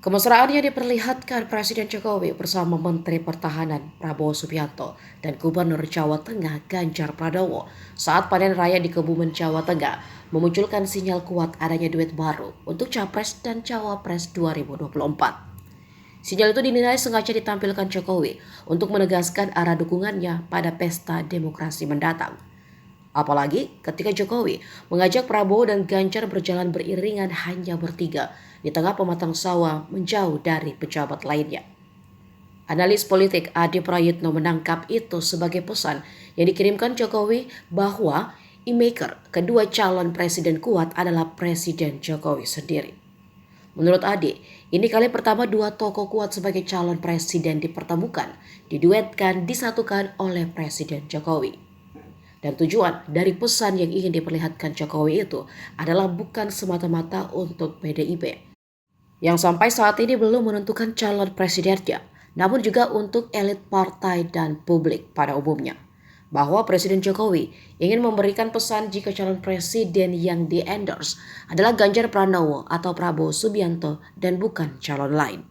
Kemesraannya diperlihatkan Presiden Jokowi bersama Menteri Pertahanan Prabowo Subianto dan Gubernur Jawa Tengah Ganjar Pranowo saat panen raya di Kebumen, Jawa Tengah memunculkan sinyal kuat adanya duet baru untuk Capres dan Cawapres 2024. Sinyal itu dinilai sengaja ditampilkan Jokowi untuk menegaskan arah dukungannya pada pesta demokrasi mendatang. Apalagi ketika Jokowi mengajak Prabowo dan Ganjar berjalan beriringan hanya bertiga di tengah pematang sawah menjauh dari pejabat lainnya. Analis politik Adi Prayitno menangkap itu sebagai pesan yang dikirimkan Jokowi bahwa immaker kedua calon presiden kuat adalah Presiden Jokowi sendiri. Menurut Adi, ini kali pertama dua tokoh kuat sebagai calon presiden dipertemukan, diduetkan, disatukan oleh Presiden Jokowi. Dan tujuan dari pesan yang ingin diperlihatkan Jokowi itu adalah bukan semata-mata untuk PDIP, yang sampai saat ini belum menentukan calon presidennya, namun juga untuk elit partai dan publik pada umumnya. Bahwa Presiden Jokowi ingin memberikan pesan jika calon presiden yang di-endorse adalah Ganjar Pranowo atau Prabowo Subianto dan bukan calon lain.